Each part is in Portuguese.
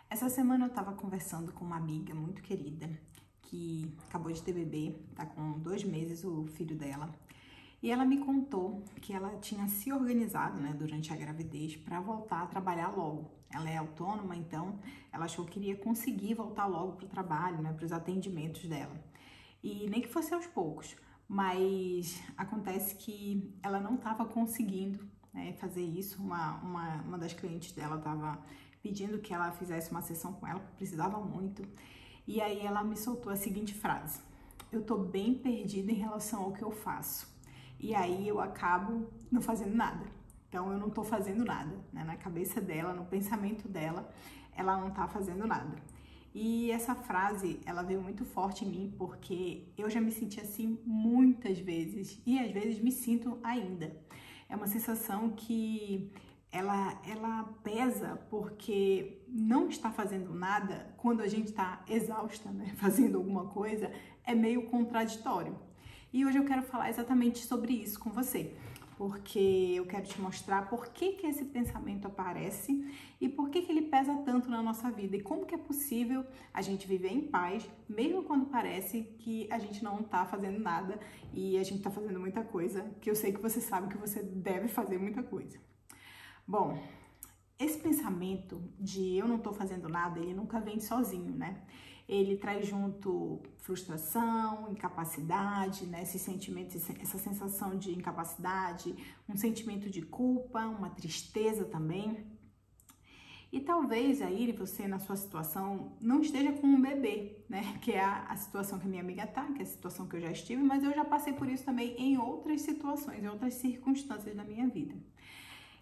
Essa semana eu tava conversando com uma amiga muito querida que acabou de ter bebê, tá com 2 meses o filho dela. E ela me contou que ela tinha se organizado, né, durante a gravidez para voltar a trabalhar logo. Ela é autônoma, então ela achou que iria conseguir voltar logo para o trabalho, né, para os atendimentos dela. E nem que fosse aos poucos, mas acontece que ela não estava conseguindo, né, fazer isso. Uma das clientes dela estava pedindo que ela fizesse uma sessão com ela, precisava muito. E aí ela me soltou a seguinte frase: eu tô bem perdida em relação ao que eu faço. E aí eu acabo não fazendo nada. Então eu não tô fazendo nada, né? Na cabeça dela, no pensamento dela, ela não tá fazendo nada. E essa frase, ela veio muito forte em mim porque eu já me senti assim muitas vezes e às vezes me sinto ainda. É uma sensação que ela pesa porque não estar fazendo nada quando a gente está exausta, né, fazendo alguma coisa, é meio contraditório. E hoje eu quero falar exatamente sobre isso com você, porque eu quero te mostrar por que esse pensamento aparece e por que ele pesa tanto na nossa vida e como que é possível a gente viver em paz, mesmo quando parece que a gente não tá fazendo nada e a gente tá fazendo muita coisa, que eu sei que você sabe que você deve fazer muita coisa. Bom, esse pensamento de eu não tô fazendo nada, ele nunca vem sozinho, né? Ele traz junto frustração, incapacidade, né? Esse sentimento, essa sensação de incapacidade, um sentimento de culpa, uma tristeza também. E talvez aí você, na sua situação, não esteja com um bebê, né? Que é a situação que a minha amiga tá, que é a situação que eu já estive, mas eu já passei por isso também em outras situações, em outras circunstâncias da minha vida.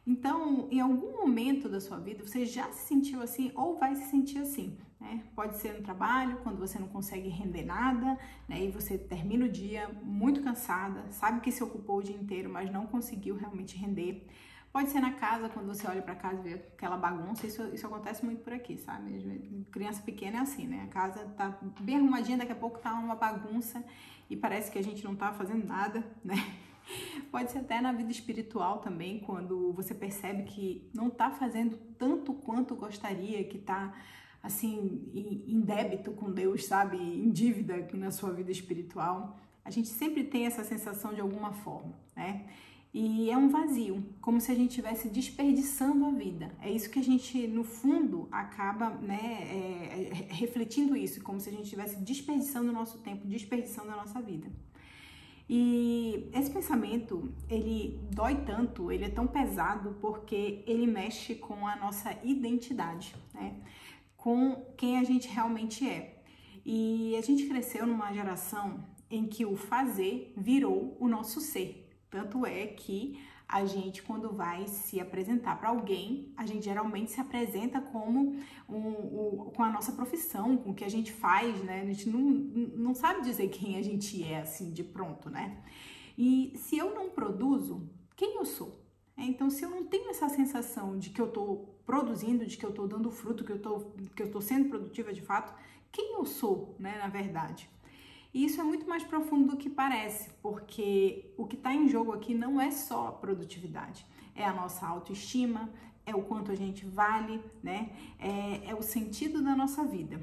Então, em algum momento da sua vida, você já se sentiu assim ou vai se sentir assim, né? Pode ser no trabalho, quando você não consegue render nada, né? E você termina o dia muito cansada, sabe que se ocupou o dia inteiro, mas não conseguiu realmente render. Pode ser na casa, quando você olha para casa e vê aquela bagunça, isso acontece muito por aqui, sabe? Criança pequena é assim, né? A casa tá bem arrumadinha, daqui a pouco tá uma bagunça e parece que a gente não tá fazendo nada, né? Pode ser até na vida espiritual também, quando você percebe que não tá fazendo tanto quanto gostaria, que tá assim em débito com Deus, sabe? Em dívida na sua vida espiritual. A gente sempre tem essa sensação de alguma forma, né? E é um vazio, como se a gente estivesse desperdiçando a vida. É isso que a gente, no fundo, acaba, né, refletindo isso, como se a gente estivesse desperdiçando o nosso tempo, desperdiçando a nossa vida. E esse pensamento, ele dói tanto, ele é tão pesado porque ele mexe com a nossa identidade, né? Com quem a gente realmente é. E a gente cresceu numa geração em que o fazer virou o nosso ser. Tanto é que a gente, quando vai se apresentar para alguém, a gente geralmente se apresenta como com a nossa profissão, com o que a gente faz, né? A gente não sabe dizer quem a gente é, assim, de pronto, né? E se eu não produzo, quem eu sou? Então, se eu não tenho essa sensação de que eu tô produzindo, de que eu tô dando fruto, que eu tô sendo produtiva de fato, quem eu sou, né, na verdade? E isso é muito mais profundo do que parece, porque o que está em jogo aqui não é só a produtividade, é a nossa autoestima, é o quanto a gente vale, né? É o sentido da nossa vida.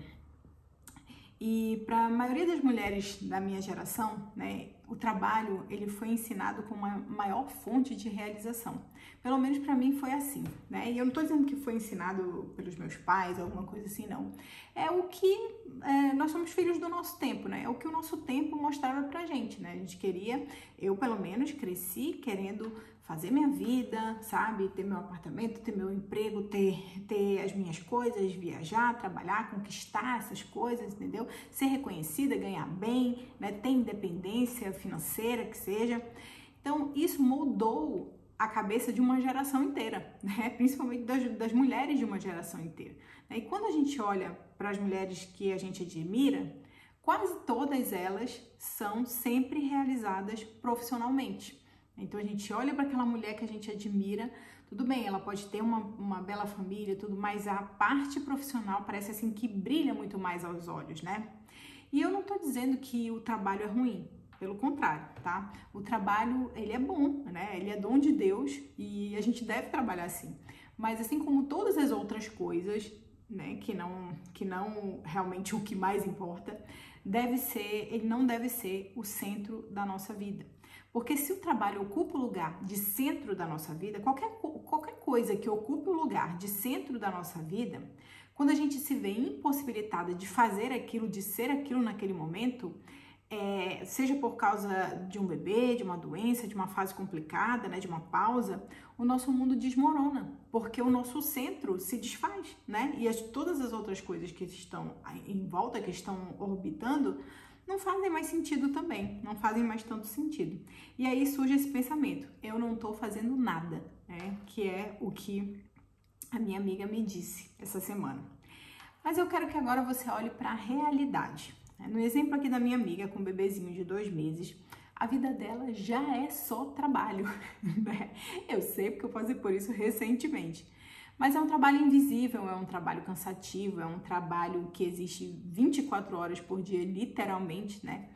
E para a maioria das mulheres da minha geração, né, o trabalho ele foi ensinado como a maior fonte de realização. Pelo menos para mim foi assim, né? E eu não estou dizendo que foi ensinado pelos meus pais, alguma coisa assim, não. É o que nós somos filhos do nosso tempo, né? É o que o nosso tempo mostrava pra gente, né? A gente queria, eu pelo menos cresci querendo fazer minha vida, sabe? Ter meu apartamento, ter meu emprego, ter as minhas coisas, viajar, trabalhar, conquistar essas coisas, entendeu? Ser reconhecida, ganhar bem, né? Ter independência financeira, que seja. Então, isso moldou a cabeça de uma geração inteira, né? Principalmente das mulheres de uma geração inteira. E quando a gente olha para as mulheres que a gente admira, quase todas elas são sempre realizadas profissionalmente. Então a gente olha para aquela mulher que a gente admira, tudo bem, ela pode ter uma bela família, tudo, mas a parte profissional parece assim que brilha muito mais aos olhos, né? E eu não tô dizendo que o trabalho é ruim, pelo contrário, tá? O trabalho, ele é bom, né? Ele é dom de Deus e a gente deve trabalhar assim. Mas assim como todas as outras coisas, né, que não realmente o que mais importa, ele não deve ser o centro da nossa vida. Porque se o trabalho ocupa o lugar de centro da nossa vida, qualquer coisa que ocupe o lugar de centro da nossa vida, quando a gente se vê impossibilitada de fazer aquilo, de ser aquilo naquele momento, seja por causa de um bebê, de uma doença, de uma fase complicada, né, de uma pausa, o nosso mundo desmorona, porque o nosso centro se desfaz, né? E todas as outras coisas que estão em volta, que estão orbitando, não fazem mais sentido também, não fazem mais tanto sentido. E aí surge esse pensamento, eu não tô fazendo nada, né? Que é o que a minha amiga me disse essa semana. Mas eu quero que agora você olhe para a realidade. No exemplo aqui da minha amiga com um bebezinho de 2 meses, a vida dela já é só trabalho, né? Eu sei porque eu passei por isso recentemente. Mas é um trabalho invisível, é um trabalho cansativo, é um trabalho que existe 24 horas por dia, literalmente, né?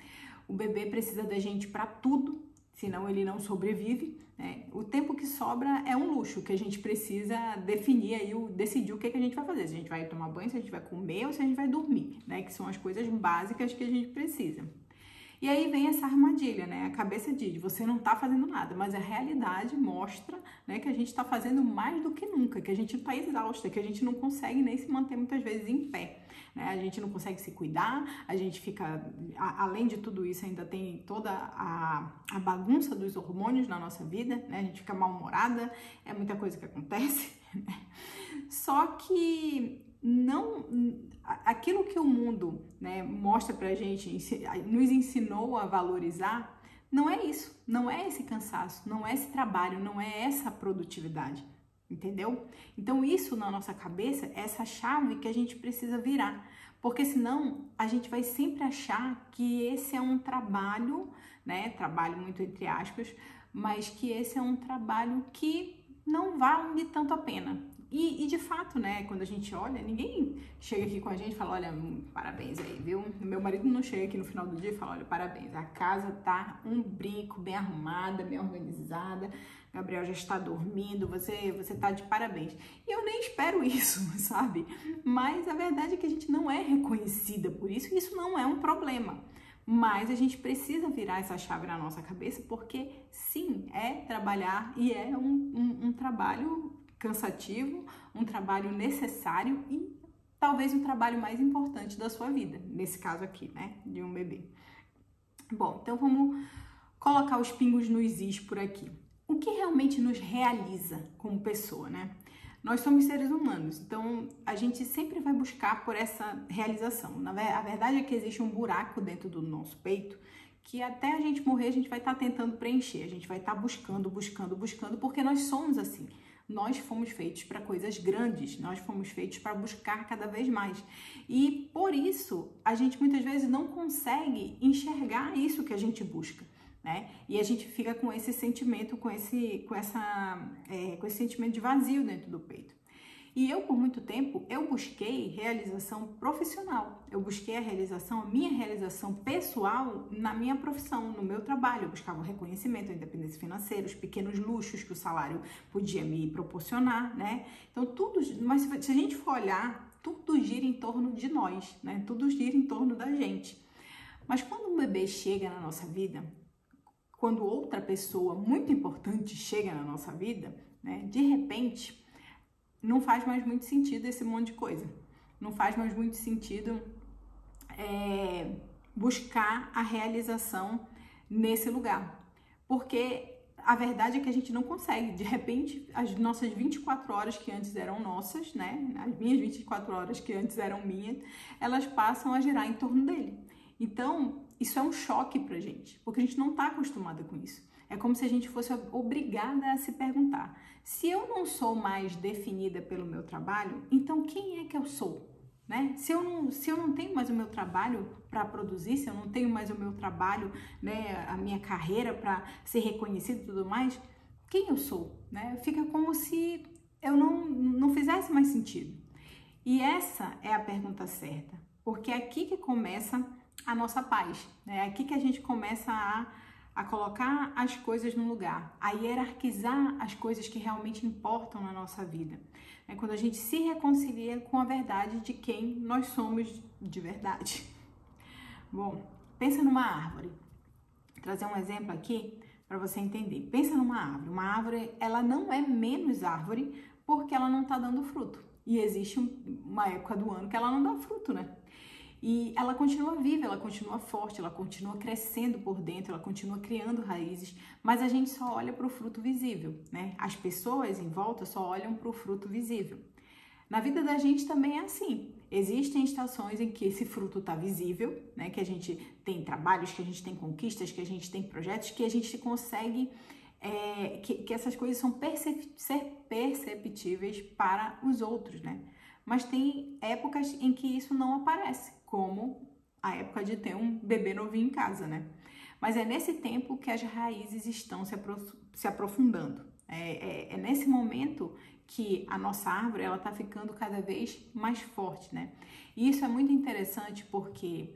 O bebê precisa da gente para tudo, senão ele não sobrevive, né? O tempo que sobra é um luxo, que a gente precisa definir aí, decidir o que a gente vai fazer. Se a gente vai tomar banho, se a gente vai comer ou se a gente vai dormir, né? Que são as coisas básicas que a gente precisa. E aí vem essa armadilha, né? A cabeça diz, você não tá fazendo nada, mas a realidade mostra, né, que a gente tá fazendo mais do que nunca, que a gente tá exausta, que a gente não consegue nem se manter muitas vezes em pé, né? A gente não consegue se cuidar, a gente fica, além de tudo isso, ainda tem toda a bagunça dos hormônios na nossa vida, né? A gente fica mal-humorada, é muita coisa que acontece, né? Só que aquilo que o mundo, né, mostra pra gente, nos ensinou a valorizar, não é isso, não é esse cansaço, não é esse trabalho, não é essa produtividade, entendeu? Então isso na nossa cabeça é essa chave que a gente precisa virar, porque senão a gente vai sempre achar que esse é um trabalho, né, trabalho muito entre aspas, mas que esse é um trabalho que não vale tanto a pena. E de fato, né, quando a gente olha, ninguém chega aqui com a gente e fala, olha, parabéns aí, viu? Meu marido não chega aqui no final do dia e fala, olha, parabéns, a casa tá um brinco, bem arrumada, bem organizada, Gabriel já está dormindo, você tá de parabéns. E eu nem espero isso, sabe? Mas a verdade é que a gente não é reconhecida por isso e isso não é um problema. Mas a gente precisa virar essa chave na nossa cabeça porque, sim, é trabalhar e é um trabalho cansativo, um trabalho necessário e talvez o trabalho mais importante da sua vida, nesse caso aqui, né, de um bebê. Bom, então vamos colocar os pingos nos is por aqui. O que realmente nos realiza como pessoa, né? Nós somos seres humanos, então a gente sempre vai buscar por essa realização. A verdade é que existe um buraco dentro do nosso peito que até a gente morrer a gente vai estar tentando preencher, a gente vai estar buscando, porque nós somos assim. Nós fomos feitos para coisas grandes, nós fomos feitos para buscar cada vez mais. E por isso, a gente muitas vezes não consegue enxergar isso que a gente busca, né? E a gente fica com esse sentimento, com esse sentimento de vazio dentro do peito. E eu, por muito tempo, eu busquei realização profissional. Eu busquei a minha realização pessoal na minha profissão, no meu trabalho. Eu buscava o reconhecimento, a independência financeira, os pequenos luxos que o salário podia me proporcionar, né? Então, mas se a gente for olhar, tudo gira em torno de nós, né? Tudo gira em torno da gente. Mas quando um bebê chega na nossa vida, quando outra pessoa muito importante chega na nossa vida, né? De repente, não faz mais muito sentido esse monte de coisa. Não faz mais muito sentido buscar a realização nesse lugar. Porque a verdade é que a gente não consegue. De repente, as nossas 24 horas que antes eram nossas, né? As minhas 24 horas que antes eram minhas, elas passam a girar em torno dele. Então, isso é um choque pra gente, porque a gente não tá acostumada com isso. É como se a gente fosse obrigada a se perguntar, se eu não sou mais definida pelo meu trabalho, então quem é que eu sou? Né? Se eu não tenho mais o meu trabalho para produzir, se eu não tenho mais o meu trabalho, né, a minha carreira para ser reconhecida e tudo mais, quem eu sou? Né? Fica como se eu não fizesse mais sentido. E essa é a pergunta certa, porque é aqui que começa a nossa paz, né? É aqui que a gente começa a colocar as coisas no lugar, a hierarquizar as coisas que realmente importam na nossa vida. É quando a gente se reconcilia com a verdade de quem nós somos de verdade. Bom, pensa numa árvore. Vou trazer um exemplo aqui para você entender. Pensa numa árvore. Uma árvore, ela não é menos árvore porque ela não está dando fruto. E existe uma época do ano que ela não dá fruto, né? E ela continua viva, ela continua forte, ela continua crescendo por dentro, ela continua criando raízes, mas a gente só olha para o fruto visível, né? As pessoas em volta só olham para o fruto visível. Na vida da gente também é assim. Existem estações em que esse fruto está visível, né? Que a gente tem trabalhos, que a gente tem conquistas, que a gente tem projetos, que a gente consegue, que essas coisas são perceptíveis para os outros, né? Mas tem épocas em que isso não aparece, como a época de ter um bebê novinho em casa, né? Mas é nesse tempo que as raízes estão se aprofundando. É nesse momento que a nossa árvore ela está ficando cada vez mais forte, né? E isso é muito interessante porque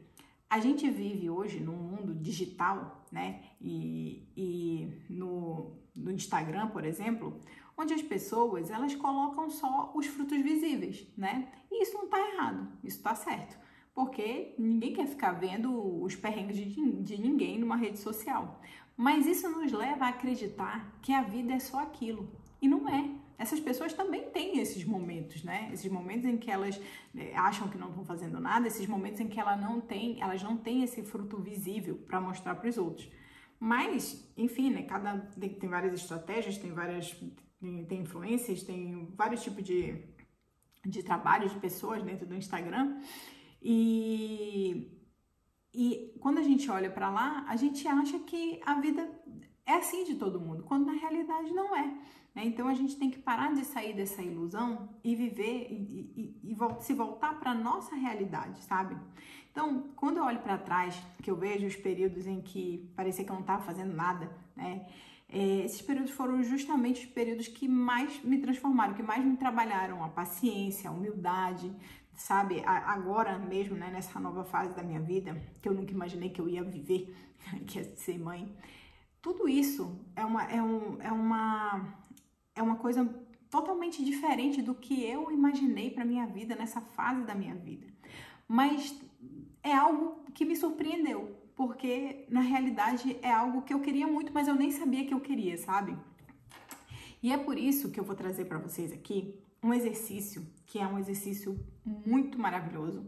a gente vive hoje num mundo digital, né? E no Instagram, por exemplo, onde as pessoas elas colocam só os frutos visíveis, né? E isso não está errado, isso está certo, porque ninguém quer ficar vendo os perrengues de ninguém numa rede social. Mas isso nos leva a acreditar que a vida é só aquilo, e não é. Essas pessoas também têm esses momentos, né? Esses momentos em que elas acham que não estão fazendo nada, esses momentos em que elas não têm esse fruto visível para mostrar para os outros. Mas, enfim, né? Tem várias estratégias, tem influências, tem vários tipos de trabalhos de pessoas dentro do Instagram. E quando a gente olha para lá, a gente acha que a vida é assim de todo mundo, quando na realidade não é. Então a gente tem que parar de sair dessa ilusão e viver e se voltar para a nossa realidade, sabe? Então, quando eu olho para trás, que eu vejo os períodos em que parecia que eu não estava fazendo nada, né? Esses períodos foram justamente os períodos que mais me transformaram, que mais me trabalharam a paciência, a humildade, sabe? Agora mesmo, né, nessa nova fase da minha vida, que eu nunca imaginei que eu ia viver, que é ser mãe. Tudo isso é uma coisa totalmente diferente do que eu imaginei para minha vida, nessa fase da minha vida. Mas é algo que me surpreendeu, porque na realidade é algo que eu queria muito, mas eu nem sabia que eu queria, sabe? E é por isso que eu vou trazer para vocês aqui um exercício, que é um exercício muito maravilhoso.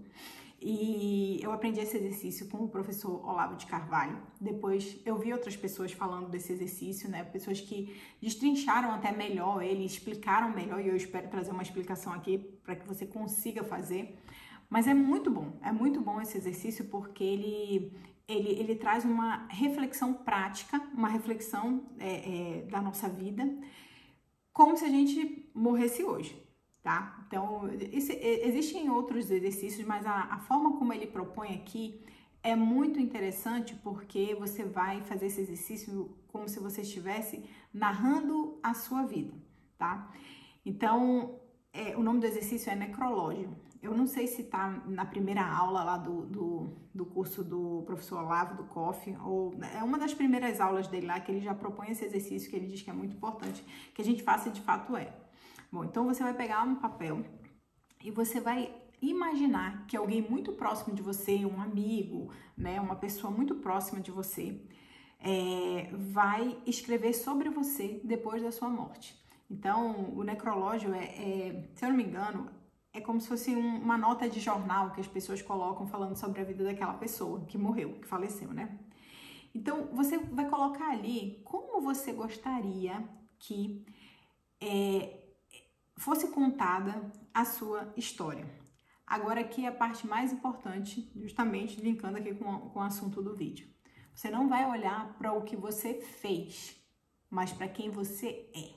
E eu aprendi esse exercício com o professor Olavo de Carvalho. Depois eu vi outras pessoas falando desse exercício, né? Pessoas que destrincharam até melhor ele, explicaram melhor, e eu espero trazer uma explicação aqui para que você consiga fazer. Mas é muito bom esse exercício porque ele traz uma reflexão prática, uma reflexão da nossa vida, como se a gente morresse hoje. Tá? Então, existem outros exercícios, mas a forma como ele propõe aqui é muito interessante porque você vai fazer esse exercício como se você estivesse narrando a sua vida, tá? Então, o nome do exercício é necrológio. Eu não sei se tá na primeira aula lá do curso do professor Olavo, do COF, ou é uma das primeiras aulas dele lá que ele já propõe esse exercício, que ele diz que é muito importante que a gente faça e de fato é. Bom, então você vai pegar um papel e você vai imaginar que alguém muito próximo de você, um amigo, né, uma pessoa muito próxima de você, vai escrever sobre você depois da sua morte. Então, o necrológio se eu não me engano, é como se fosse uma nota de jornal que as pessoas colocam falando sobre a vida daquela pessoa que morreu, que faleceu, né? Então, você vai colocar ali como você gostaria que fosse contada a sua história. Agora aqui é a parte mais importante, justamente linkando aqui com o assunto do vídeo. Você não vai olhar para o que você fez, mas para quem você é.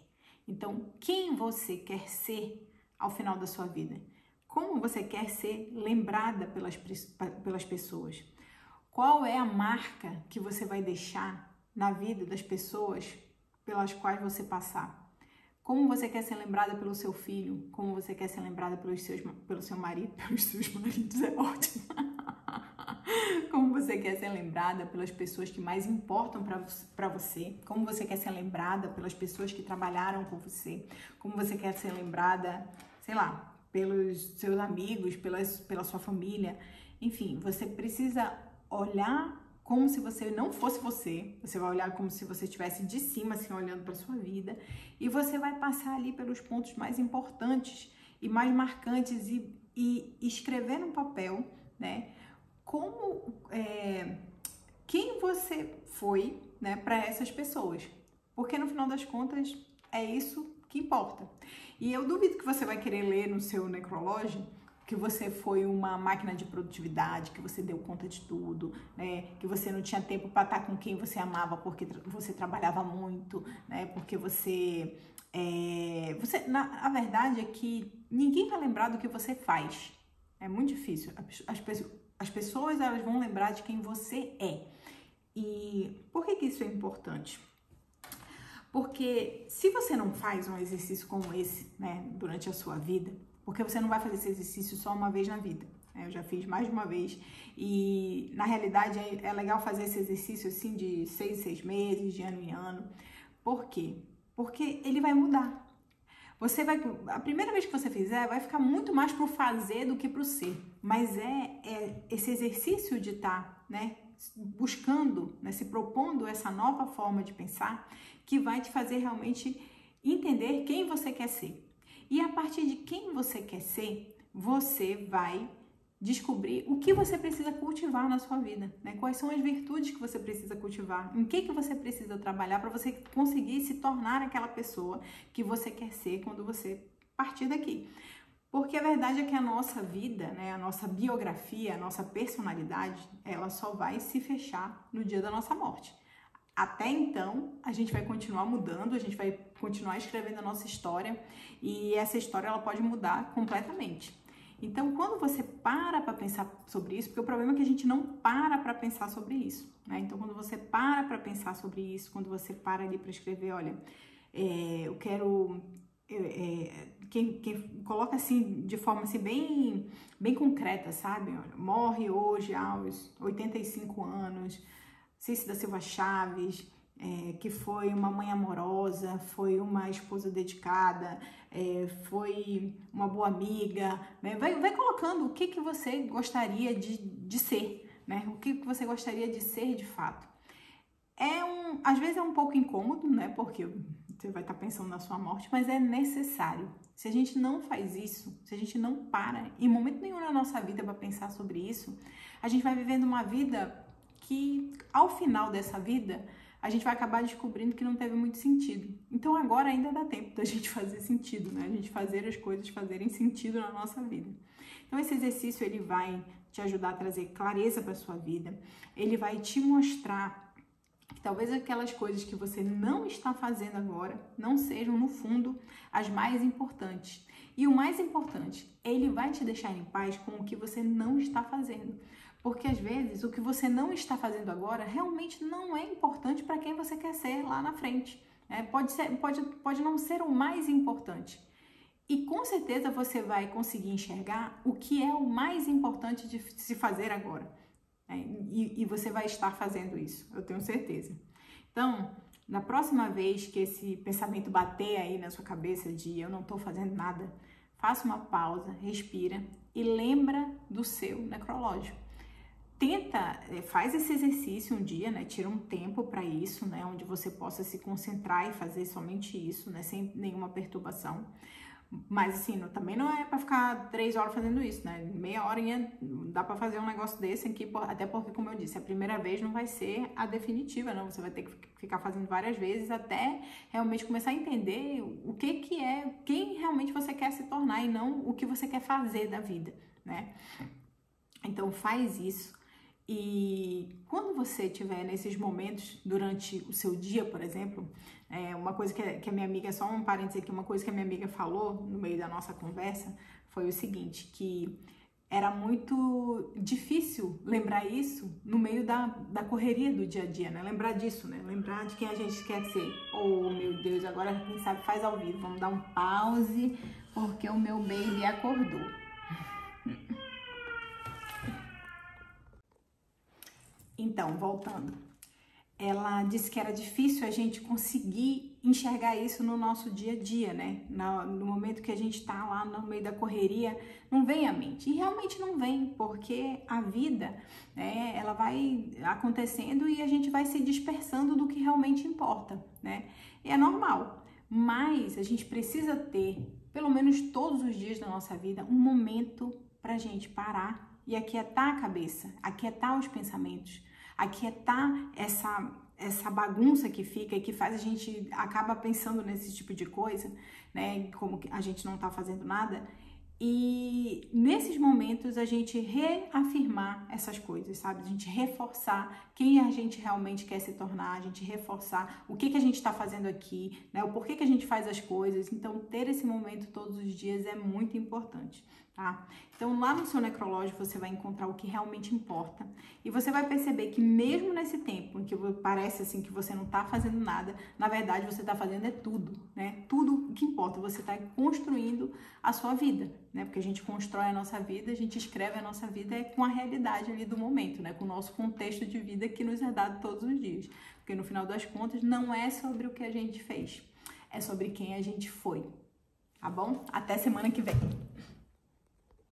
Então, quem você quer ser ao final da sua vida? Como você quer ser lembrada pelas pessoas? Qual é a marca que você vai deixar na vida das pessoas pelas quais você passar? Como você quer ser lembrada pelo seu filho? Como você quer ser lembrada pelo seu marido? Pelos seus maridos é ótimo. Como você quer ser lembrada pelas pessoas que mais importam para você? Como você quer ser lembrada pelas pessoas que trabalharam com você? Como você quer ser lembrada, sei lá, pelos seus amigos, pela sua família. Enfim, você precisa olhar como se você não fosse você. Você vai olhar como se você estivesse de cima, assim, olhando para sua vida. E você vai passar ali pelos pontos mais importantes e mais marcantes e escrever no papel, né? Quem você foi, né, para essas pessoas. Porque no final das contas é isso que importa. E eu duvido que você vai querer ler no seu necrológio que você foi uma máquina de produtividade, que você deu conta de tudo, né? Que você não tinha tempo para estar com quem você amava porque você trabalhava muito, né? Porque a verdade é que ninguém vai lembrar do que você faz. É muito difícil. As pessoas elas vão lembrar de quem você é. E por que isso é importante? Porque se você não faz um exercício como esse, né, durante a sua vida, porque você não vai fazer esse exercício só uma vez na vida, né? Eu já fiz mais de uma vez e na realidade é legal fazer esse exercício assim de 6 em 6 meses, de ano em ano. Por quê? Porque ele vai mudar. A primeira vez que você fizer, vai ficar muito mais pro fazer do que pro ser. Mas é esse exercício de estar, né, buscando, né, se propondo essa nova forma de pensar que vai te fazer realmente entender quem você quer ser. E a partir de quem você quer ser, você vai descobrir o que você precisa cultivar na sua vida, né? Quais são as virtudes que você precisa cultivar, em que você precisa trabalhar para você conseguir se tornar aquela pessoa que você quer ser quando você partir daqui. Porque a verdade é que a nossa vida, né, a nossa biografia, a nossa personalidade, ela só vai se fechar no dia da nossa morte. Até então, a gente vai continuar mudando, a gente vai continuar escrevendo a nossa história e essa história ela pode mudar completamente. Então, quando você para pensar sobre isso, porque o problema é que a gente não para pensar sobre isso, né? Então, quando você para pensar sobre isso, quando você para ali para escrever, olha, eu quero... quem coloca assim, de forma assim, bem concreta, sabe? Olha, morre hoje aos 85 anos, Cici da Silva Chaves, que foi uma mãe amorosa, foi uma esposa dedicada, foi uma boa amiga, né? Vai colocando o que você gostaria de ser, né? O que você gostaria de ser de fato. Às vezes é um pouco incômodo, né? Porque você vai estar pensando na sua morte, mas é necessário. Se a gente não faz isso, se a gente não para em momento nenhum na nossa vida para pensar sobre isso, a gente vai vivendo uma vida que ao final dessa vida a gente vai acabar descobrindo que não teve muito sentido. Então agora ainda dá tempo da gente fazer sentido, né? A gente fazer as coisas fazerem sentido na nossa vida. Então esse exercício ele vai te ajudar a trazer clareza para sua vida, ele vai te mostrar que talvez aquelas coisas que você não está fazendo agora não sejam, no fundo, as mais importantes. E o mais importante, ele vai te deixar em paz com o que você não está fazendo. Porque às vezes o que você não está fazendo agora realmente não é importante para quem você quer ser lá na frente. Pode não ser o mais importante. E com certeza você vai conseguir enxergar o que é o mais importante de se fazer agora. E você vai estar fazendo isso, eu tenho certeza. Então, na próxima vez que esse pensamento bater aí na sua cabeça de eu não estou fazendo nada, faça uma pausa, respira e lembra do seu necrológio. Faz esse exercício um dia, né? Tira um tempo para isso, né? Onde você possa se concentrar e fazer somente isso, né? Sem nenhuma perturbação. Mas assim, também não é para ficar 3 horas fazendo isso, né? Meia horinha dá para fazer um negócio desse aqui, até porque, como eu disse, a primeira vez não vai ser a definitiva, não. Você vai ter que ficar fazendo várias vezes até realmente começar a entender o que é, quem realmente você quer se tornar e não o que você quer fazer da vida, né? Então faz isso. E quando você estiver nesses momentos durante o seu dia, por exemplo, uma coisa que a minha amiga, só um parênteses aqui, uma coisa que a minha amiga falou no meio da nossa conversa foi o seguinte, que era muito difícil lembrar isso no meio da correria do dia a dia, né? Lembrar disso, né? Lembrar de quem a gente quer ser. Oh, meu Deus, agora quem sabe faz ao vivo. Vamos dar um pause, porque o meu baby acordou. Então, voltando, ela disse que era difícil a gente conseguir enxergar isso no nosso dia a dia, né? No momento que a gente tá lá no meio da correria, não vem à mente. E realmente não vem, porque a vida, né, ela vai acontecendo e a gente vai se dispersando do que realmente importa, né? E é normal, mas a gente precisa ter, pelo menos todos os dias da nossa vida, um momento pra gente parar e aquietar a cabeça, aquietar os pensamentos, aquietar essa bagunça que fica e que faz a gente acaba pensando nesse tipo de coisa, né? Como que a gente não tá fazendo nada. E nesses momentos a gente reafirmar essas coisas, sabe? A gente reforçar quem a gente realmente quer se tornar, a gente reforçar o que a gente está fazendo aqui, né? O porquê que a gente faz as coisas. Então, ter esse momento todos os dias é muito importante, tá? Então, lá no seu necrológio você vai encontrar o que realmente importa e você vai perceber que mesmo nesse tempo em que parece assim que você não tá fazendo nada, na verdade você tá fazendo tudo, né? Tudo que importa, você tá construindo a sua vida, né? Porque a gente constrói a nossa vida, a gente escreve a nossa vida com a realidade ali do momento, né? Com o nosso contexto de vida que nos é dado todos os dias. Porque no final das contas não é sobre o que a gente fez, é sobre quem a gente foi, tá bom? Até semana que vem!